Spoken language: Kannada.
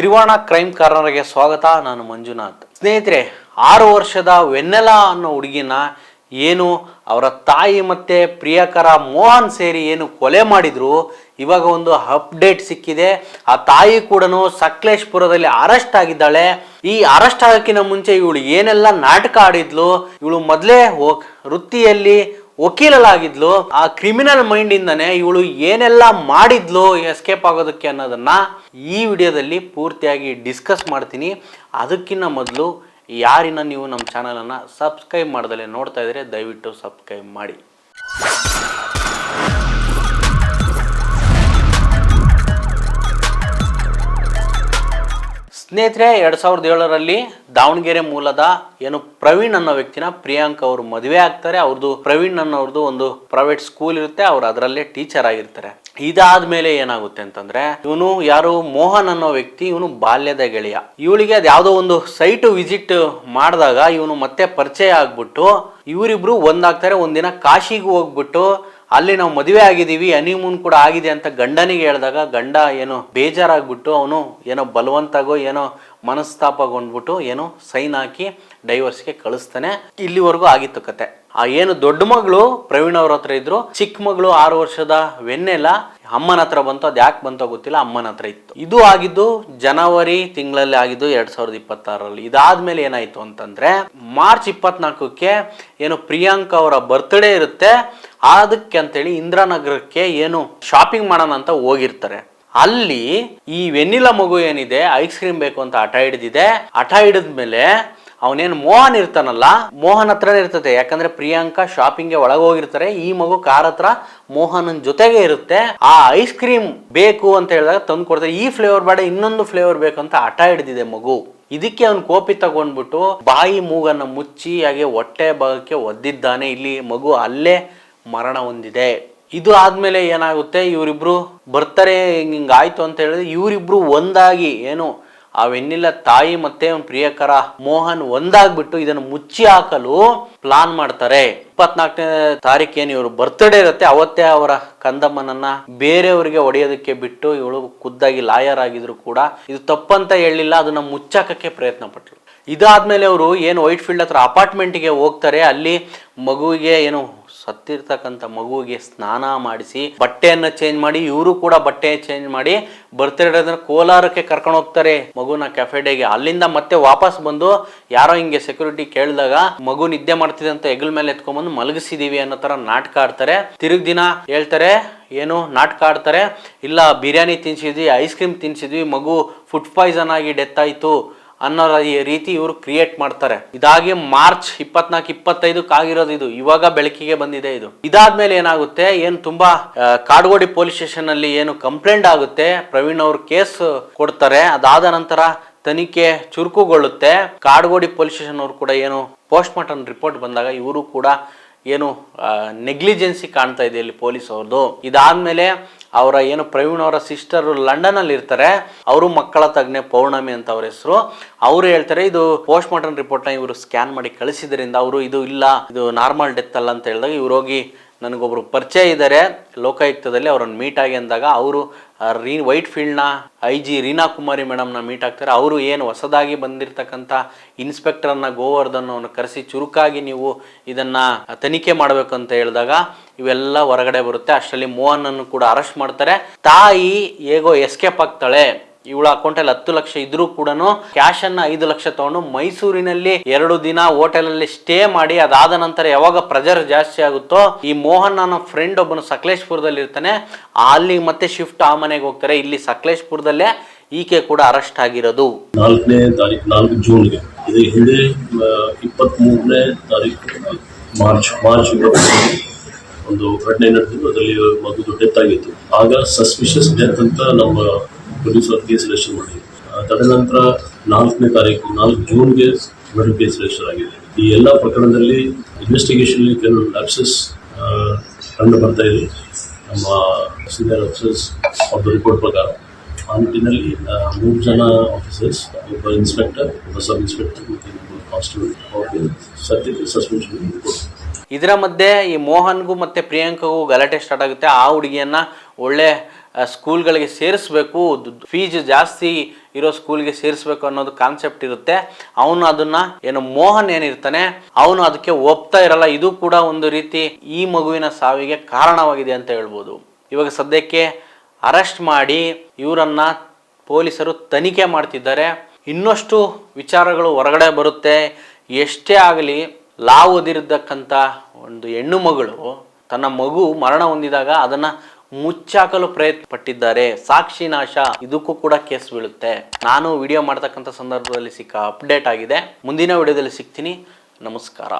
ತ್ರಿವರ್ಣ ಕ್ರೈಮ್ ಕಾರ್ನರ್ಗೆ ಸ್ವಾಗತ. ನಾನು ಮಂಜುನಾಥ್. ಸ್ನೇಹಿತರೆ, 6 ವರ್ಷದ ವೆನ್ನೆಲಾ ಅನ್ನೋ ಹುಡುಗಿನ ಏನು ಅವರ ತಾಯಿ ಮತ್ತೆ ಪ್ರಿಯಕರ ಮೋಹನ್ ಸೇರಿ ಏನು ಕೊಲೆ ಮಾಡಿದ್ರು, ಇವಾಗ ಒಂದು ಅಪ್ಡೇಟ್ ಸಿಕ್ಕಿದೆ. ಆ ತಾಯಿ ಕೂಡ ಸಕಲೇಶಪುರದಲ್ಲಿ ಅರೆಸ್ಟ್ ಆಗಿದ್ದಾಳೆ. ಈ ಅರೆಸ್ಟ್ ಆಗೋಕ್ಕಿಂತ ಮುಂಚೆ ಇವಳು ಏನೆಲ್ಲ ನಾಟಕ ಆಡಿದ್ಲು, ಇವಳು ಮೊದಲೇ ವೃತ್ತಿಯಲ್ಲಿ ವಕೀಲಲಾಗಿದ್ಲು, ಆ ಕ್ರಿಮಿನಲ್ ಮೈಂಡ್ ಇಂದಾನೆ ಇವಳು ಏನೆಲ್ಲ ಮಾಡಿದ್ಲು ಎಸ್ಕೇಪ್ ಆಗೋದಕ್ಕೆ ಅನ್ನೋದನ್ನ ಈ ವಿಡಿಯೋದಲ್ಲಿ ಪೂರ್ತಿಯಾಗಿ ಡಿಸ್ಕಸ್ ಮಾಡ್ತೀನಿ. ಅದಕ್ಕಿಂತ ಮೊದಲು ಯಾರಿನ ನೀವು ನಮ್ಮ ಚಾನಲನ್ನು ಸಬ್ಸ್ಕ್ರೈಬ್ ಮಾಡ್ದಲೆ ನೋಡ್ತಾ ಇದ್ರೆ ದಯವಿಟ್ಟು ಸಬ್ಸ್ಕ್ರೈಬ್ ಮಾಡಿ. ಸ್ನೇಹಿತರೆ, 2007ರಲ್ಲಿ ದಾವಣಗೆರೆ ಮೂಲದ ಏನು ಪ್ರವೀಣ್ ಅನ್ನೋ ವ್ಯಕ್ತಿನ ಪ್ರಿಯಾಂಕ್ ಅವರು ಮದುವೆ ಆಗ್ತಾರೆ. ಅವ್ರದ್ದು ಪ್ರವೀಣ್ ಅನ್ನೋರ್ದು ಒಂದು ಪ್ರೈವೇಟ್ ಸ್ಕೂಲ್ ಇರುತ್ತೆ, ಅವ್ರು ಅದರಲ್ಲೇ ಟೀಚರ್ ಆಗಿರ್ತಾರೆ. ಇದಾದ್ಮೇಲೆ ಏನಾಗುತ್ತೆ ಅಂತಂದ್ರೆ, ಇವನು ಯಾರು ಮೋಹನ್ ಅನ್ನೋ ವ್ಯಕ್ತಿ, ಇವನು ಬಾಲ್ಯದ ಗೆಳೆಯ. ಇವಳಿಗೆ ಅದ್ ಯಾವ್ದೋ ಒಂದು ಸೈಟ್ ವಿಸಿಟ್ ಮಾಡಿದಾಗ ಇವನು ಮತ್ತೆ ಪರಿಚಯ ಆಗ್ಬಿಟ್ಟು ಇವರಿಬ್ರು ಒಂದಾಗ್ತಾರೆ. ಒಂದಿನ ಕಾಶಿಗೂ ಹೋಗ್ಬಿಟ್ಟು ಅಲ್ಲಿ ನಾವು ಮದುವೆ ಆಗಿದ್ದೀವಿ, ಹನಿಮೂನ್ ಕೂಡ ಆಗಿದೆ ಅಂತ ಗಂಡನಿಗೆ ಹೇಳಿದಾಗ ಗಂಡ ಏನೋ ಬೇಜಾರಾಗ್ಬಿಟ್ಟು ಅವನು ಏನೋ ಬಲವಂತಾಗೋ ಏನೋ ಮನಸ್ತಾಪಗೊಂಡ್ಬಿಟ್ಟು ಏನೋ ಸೈನ್ ಹಾಕಿ ಡೈವರ್ಸ್ಗೆ ಕಳಿಸ್ತಾನೆ. ಇಲ್ಲಿವರೆಗೂ ಆಗಿತ್ತು ಕತೆ. ಆ ಏನು ದೊಡ್ಡ ಮಗಳು ಪ್ರವೀಣ್ ಅವ್ರ ಹತ್ರ ಇದ್ರು, ಚಿಕ್ಕ ಮಗಳು 6 ವರ್ಷದ ವೆನ್ನೆಲಾ ಅಮ್ಮನ ಹತ್ರ ಬಂತು. ಅದು ಯಾಕೆ ಬಂತೋ ಗೊತ್ತಿಲ್ಲ, ಅಮ್ಮನ ಹತ್ರ ಇತ್ತು. ಇದು ಆಗಿದ್ದು ಜನವರಿ ತಿಂಗಳಲ್ಲಿ ಆಗಿದ್ದು 2026ರಲ್ಲಿ. ಇದಾದ್ಮೇಲೆ ಏನಾಯ್ತು ಅಂತಂದ್ರೆ, ಮಾರ್ಚ್ 24ಕ್ಕೆ ಏನು ಪ್ರಿಯಾಂಕ್ ಅವರ ಬರ್ತ್ಡೇ ಇರುತ್ತೆ. ಅದಕ್ಕೆ ಅಂತೇಳಿ ಇಂದ್ರಾನಗರಕ್ಕೆ ಏನು ಶಾಪಿಂಗ್ ಮಾಡೋಣ ಅಂತ ಹೋಗಿರ್ತಾರೆ. ಅಲ್ಲಿ ಈ ವೆನ್ನಿಲಾ ಮಗು ಏನಿದೆ ಐಸ್ ಕ್ರೀಮ್ ಬೇಕು ಅಂತ ಹಠ ಹಿಡಿದಿದೆ. ಹಠ ಹಿಡಿದ್ಮೇಲೆ ಅವನೇನು ಮೋಹನ್ ಇರ್ತಾನಲ್ಲ, ಮೋಹನ್ ಹತ್ರನೇ ಇರ್ತದೆ. ಯಾಕಂದ್ರೆ ಪ್ರಿಯಾಂಕಾ ಶಾಪಿಂಗ್ಗೆ ಒಳಗೆ ಹೋಗಿರ್ತಾರೆ, ಈ ಮಗು ಕಾರ್ ಹತ್ರ ಮೋಹನ್ ಜೊತೆಗೆ ಇರುತ್ತೆ. ಆ ಐಸ್ ಕ್ರೀಮ್ ಬೇಕು ಅಂತ ಹೇಳಿದಾಗ ತಂದು ಕೊಡ್ತಾರೆ. ಈ ಫ್ಲೇವರ್ ಬೇಡ, ಇನ್ನೊಂದು ಫ್ಲೇವರ್ ಬೇಕು ಅಂತ ಹಠ ಹಿಡಿದಿದೆ ಮಗು. ಇದಕ್ಕೆ ಅವನು ಕೋಪಿ ತಗೊಂಡ್ಬಿಟ್ಟು ಬಾಯಿ ಮೂಗನ್ನ ಮುಚ್ಚಿ ಹಾಗೆ ಹೊಟ್ಟೆ ಭಾಗಕ್ಕೆ ಒದ್ದಿದ್ದಾನೆ. ಇಲ್ಲಿ ಮಗು ಅಲ್ಲೇ ಮರಣ ಹೊಂದಿದೆ. ಇದು ಆದ್ಮೇಲೆ ಏನಾಗುತ್ತೆ, ಇವರಿಬ್ರು ಬರ್ತಾರೆ. ಹಿಂಗಾಯ್ತು ಅಂತ ಹೇಳಿದ್ರೆ ಇವರಿಬ್ರು ಒಂದಾಗಿ ಏನು ಆ ವೆನ್ನಿಲಾ ತಾಯಿ ಮತ್ತೆ ಪ್ರಿಯಕರ ಮೋಹನ್ ಒಂದಾಗ್ಬಿಟ್ಟು ಇದನ್ನು ಮುಚ್ಚಿ ಹಾಕಲು ಪ್ಲಾನ್ ಮಾಡ್ತಾರೆ. 24ನೇ ತಾರೀಕು ಏನು ಇವರು ಬರ್ತ್ಡೇ ಇರುತ್ತೆ, ಅವತ್ತೇ ಅವರ ಕಂದಮ್ಮನನ್ನ ಬೇರೆಯವರಿಗೆ ಹೊಡೆಯೋದಕ್ಕೆ ಬಿಟ್ಟು ಇವಳು ಖುದ್ದಾಗಿ ಲಾಯರ್ ಆಗಿದ್ರು ಕೂಡ ಇದು ತಪ್ಪಂತ ಹೇಳಿಲ್ಲ, ಅದನ್ನ ಮುಚ್ಚಾಕಕ್ಕೆ ಪ್ರಯತ್ನ ಪಟ್ರು. ಇದಾದ್ಮೇಲೆ ಅವರು ಏನು ವೈಟ್ ಫೀಲ್ಡ್ ಹತ್ರ ಅಪಾರ್ಟ್ಮೆಂಟ್ಗೆ ಹೋಗ್ತಾರೆ. ಅಲ್ಲಿ ಮಗುವಿಗೆ ಏನು ಸತ್ತಿರ್ತಕ್ಕಂಥ ಮಗುವಿಗೆ ಸ್ನಾನ ಮಾಡಿಸಿ ಬಟ್ಟೆಯನ್ನ ಚೇಂಜ್ ಮಾಡಿ, ಇವರು ಕೂಡ ಬಟ್ಟೆ ಚೇಂಜ್ ಮಾಡಿ ಬರ್ತ್ಡೇ ಕೋಲಾರಕ್ಕೆ ಕರ್ಕೊಂಡು ಹೋಗ್ತಾರೆ ಮಗುನ ಕೆಫೆಡೆಗೆ. ಅಲ್ಲಿಂದ ಮತ್ತೆ ವಾಪಸ್ ಬಂದು ಯಾರೋ ಹಿಂಗೆ ಸೆಕ್ಯೂರಿಟಿ ಕೇಳಿದಾಗ ಮಗು ನಿದ್ದೆ ಮಾಡ್ತಿದೆ ಅಂತ ಹೆಗಲ ಮೇಲೆ ಎತ್ಕೊಂಡ್ಬಂದು ಮಲಗಿಸಿದೀವಿ ಅನ್ನೋ ತರ ನಾಟಕ ಆಡ್ತಾರೆ. ತಿರುಗ್ ದಿನ ಹೇಳ್ತಾರೆ, ಏನು ನಾಟಕ ಆಡ್ತಾರೆ, ಇಲ್ಲ ಬಿರಿಯಾನಿ ತಿನ್ಸಿದ್ವಿ, ಐಸ್ ಕ್ರೀಮ್ ತಿನ್ಸಿದ್ವಿ, ಮಗು ಫುಡ್ ಪಾಯ್ಸನ್ ಆಗಿ ಡೆತ್ ಆಯ್ತು ಅನ್ನೋ ರೀತಿ ಇವರು ಕ್ರಿಯೇಟ್ ಮಾಡ್ತಾರೆ. ಇದಾಗಿ ಮಾರ್ಚ್ 24-25 ಆಗಿರೋದು. ಇದು ಇವಾಗ ಬೆಳಕಿಗೆ ಬಂದಿದೆ. ಇದು ಇದಾದ್ಮೇಲೆ ಏನಾಗುತ್ತೆ, ಏನು ತುಂಬಾ ಕಾಡ್ಗೋಡಿ ಪೊಲೀಸ್ ಸ್ಟೇಷನ್ ಅಲ್ಲಿ ಏನು ಕಂಪ್ಲೇಂಟ್ ಆಗುತ್ತೆ, ಪ್ರವೀಣ್ ಅವರು ಕೇಸ್ ಕೊಡ್ತಾರೆ. ಅದಾದ ನಂತರ ತನಿಖೆ ಚುರುಕುಗೊಳ್ಳುತ್ತೆ. ಕಾಡ್ಗೋಡಿ ಪೊಲೀಸ್ ಸ್ಟೇಷನ್ ಅವರು ಕೂಡ ಏನು ಪೋಸ್ಟ್ ಮಾರ್ಟಮ್ ರಿಪೋರ್ಟ್ ಬಂದಾಗ ಇವರು ಕೂಡ ಏನು ನೆಗ್ಲಿಜೆನ್ಸಿ ಕಾಣ್ತಾ ಇದೆ ಇಲ್ಲಿ ಪೊಲೀಸ್ ಅವ್ರದ್ದು. ಇದಾದ್ಮೇಲೆ ಅವರ ಏನು ಪ್ರವೀಣ್ ಅವರ ಸಿಸ್ಟರ್ ಲಂಡನ್ ಅಲ್ಲಿ ಇರ್ತಾರೆ, ಅವರು ಮಕ್ಕಳ ತಜ್ಞೆ ಪೌರ್ಣಮಿ ಅಂತ ಅವ್ರ ಹೆಸರು. ಅವರು ಹೇಳ್ತಾರೆ ಇದು ಪೋಸ್ಟ್ ಮಾರ್ಟಮ್ ರಿಪೋರ್ಟ್ ನ ಇವರು ಸ್ಕ್ಯಾನ್ ಮಾಡಿ ಕಳಿಸಿದ್ರಿಂದ ಅವರು ಇದು ಇಲ್ಲ, ಇದು ನಾರ್ಮಲ್ ಡೆತ್ ಅಲ್ಲ ಅಂತ ಹೇಳಿದಾಗ ಇವ್ರು ಹೋಗಿ ನನಗೊಬ್ರು ಪರಿಚಯ ಇದ್ದಾರೆ ಲೋಕಾಯುಕ್ತದಲ್ಲಿ, ಅವ್ರನ್ನ ಮೀಟ್ ಆಗಿ ಅಂದಾಗ ಅವರು ವೈಟ್ ಫೀಲ್ಡ್ನ IG ರೀನಾ ಕುಮಾರಿ ಮೇಡಮ್ನ ಮೀಟ್ ಆಗ್ತಾರೆ. ಅವರು ಏನು ಹೊಸದಾಗಿ ಬಂದಿರತಕ್ಕಂಥ ಇನ್ಸ್ಪೆಕ್ಟರ್ನ ಗೋವರ್ಧನ್ ಅವನ್ನ ಕರೆಸಿ ಚುರುಕಾಗಿ ನೀವು ಇದನ್ನ ತನಿಖೆ ಮಾಡಬೇಕು ಅಂತ ಹೇಳಿದಾಗ ಇವೆಲ್ಲ ಹೊರಗಡೆ ಬರುತ್ತೆ. ಅಷ್ಟರಲ್ಲಿ ಮೋಹನ್ ಅನ್ನು ಕೂಡ ಅರೆಸ್ಟ್ ಮಾಡ್ತಾರೆ. ತಾಯಿ ಹೇಗೋ ಎಸ್ಕೇಪ್ ಆಗ್ತಾಳೆ. ಇವಳ ಅಕೌಂಟಲ್ಲಿ 10 ಲಕ್ಷ ಇದ್ರೂ ಕೂಡ ಕ್ಯಾಶ್ ಅನ್ನ 5 ಲಕ್ಷ ತಗೊಂಡು ಮೈಸೂರಿನಲ್ಲಿ 2 ದಿನ ಹೋಟೆಲ್ ಅಲ್ಲಿ ಸ್ಟೇ ಮಾಡಿ, ಅದಾದ ನಂತರ ಯಾವಾಗ ಪ್ರೆಜರ್ ಜಾಸ್ತಿ ಆಗುತ್ತೋ ಈ ಮೋಹನ್ ಅನ್ನೋ ಫ್ರೆಂಡ್ ಒಬ್ಬನು ಸಕಲೇಶಪುರದಲ್ಲಿ ಇರ್ತಾನೆ, ಅಲ್ಲಿ ಮತ್ತೆ ಶಿಫ್ಟ್ ಆ ಮನೆಗೆ ಹೋಗ್ತಾರೆ. ಇಲ್ಲಿ ಸಕಲೇಶಪುರದಲ್ಲೇ ಈಕೆ ಕೂಡ ಅರೆಸ್ಟ್ ಆಗಿರೋದು. 4ನೇ ತಾರೀಕು 4 ಜೂನ್ಗೆ. ಇದು ಹಿಂದೆ 23ನೇ ತಾರೀಕು ಮಾರ್ಚ್ ಒಂದು ಘಟನೆ ನಡೆದಿದ್ದು, ಅದರಲ್ಲಿ ಮಗುದು ಡೆತ್ ಆಗಿತ್ತು. ಆಗ ಸಸ್ಪಿಷಿಯಸ್ ಡೆತ್ ಅಂತ ನಮ್ಮ ಪೊಲೀಸರು ಕೇಸ್ ರಿಜಿಸ್ಟರ್ ಮಾಡಿದ್ರು. ತದನಂತರ 4ನೇ ತಾರೀಕು 4 ಜೂನ್ಗೆ ಮರ್ಡರ್ ಕೇಸ್ ರಿಜಿಸ್ಟರ್ ಆಗಿದೆ. ಈ ಎಲ್ಲ ಪ್ರಕರಣದಲ್ಲಿ ಇನ್ವೆಸ್ಟಿಗೇಷನ್ ಕೆಲವು ಲ್ಯಾಪ್ಸಸ್ ಕಂಡು ಬರ್ತಾ ಇದೆ. ನಮ್ಮ ಸೀನಿಯರ್ ಆಫೀಸರ್ಸ್ ಅವ್ರ ರಿಪೋರ್ಟ್ ಪ್ರಕಾರ ಆ ನಿಟ್ಟಿನಲ್ಲಿ 3 ಜನ ಆಫೀಸರ್ಸ್, ಒಬ್ಬ ಇನ್ಸ್ಪೆಕ್ಟರ್, ಒಬ್ಬ ಸಬ್ ಇನ್ಸ್ಪೆಕ್ಟರ್ ಮತ್ತು ಕಾನ್ಸ್ಟೇಬಲ್ ಅವ್ರಿಗೆ ಸದ್ಯಕ್ಕೆ ಸಸ್ಪೆನ್ಷನ್ ರಿಪೋರ್ಟ್. ಇದರ ಮಧ್ಯೆ ಈ ಮೋಹನ್ಗೂ ಮತ್ತೆ ಪ್ರಿಯಾಂಕಗೂ ಗಲಾಟೆ ಸ್ಟಾರ್ಟ್ ಆಗುತ್ತೆ. ಆ ಹುಡುಗಿಯನ್ನ ಒಳ್ಳೆ ಸ್ಕೂಲ್ಗಳಿಗೆ ಸೇರಿಸ್ಬೇಕು, ಫೀಸ್ ಜಾಸ್ತಿ ಇರೋ ಸ್ಕೂಲ್ಗೆ ಸೇರಿಸ್ಬೇಕು ಅನ್ನೋದು ಕಾನ್ಸೆಪ್ಟ್ ಇರುತ್ತೆ. ಅವನು ಅದನ್ನ ಏನು ಮೋಹನ್ ಏನಿರ್ತಾನೆ ಅವನು ಅದಕ್ಕೆ ಒಪ್ತಾ ಇರಲ್ಲ. ಇದು ಕೂಡ ಒಂದು ರೀತಿ ಈ ಮಗುವಿನ ಸಾವಿಗೆ ಕಾರಣವಾಗಿದೆ ಅಂತ ಹೇಳ್ಬೋದು. ಇವಾಗ ಸದ್ಯಕ್ಕೆ ಅರೆಸ್ಟ್ ಮಾಡಿ ಇವರನ್ನ ಪೊಲೀಸರು ತನಿಖೆ ಮಾಡ್ತಿದ್ದಾರೆ. ಇನ್ನಷ್ಟು ವಿಚಾರಗಳು ಹೊರಗಡೆ ಬರುತ್ತೆ. ಎಷ್ಟೇ ಆಗಲಿ ಲಾ ಓದಿರತಕ್ಕಂಥ ಒಂದು ಹೆಣ್ಣು ಮಗಳು ತನ್ನ ಮಗು ಮರಣ ಹೊಂದಿದಾಗ ಅದನ್ನ ಮುಚ್ಚಾಕಲು ಪ್ರಯತ್ನ ಪಟ್ಟಿದ್ದಾರೆ. ಸಾಕ್ಷಿ ನಾಶ, ಇದಕ್ಕೂ ಕೂಡ ಕೇಸ್ ಬೀಳುತ್ತೆ. ನಾನು ವಿಡಿಯೋ ಮಾಡ್ತಕ್ಕಂಥ ಸಂದರ್ಭದಲ್ಲಿ ಸಿಕ್ಕ ಅಪ್ಡೇಟ್ ಆಗಿದೆ. ಮುಂದಿನ ವಿಡಿಯೋದಲ್ಲಿ ಸಿಗ್ತೀನಿ. ನಮಸ್ಕಾರ.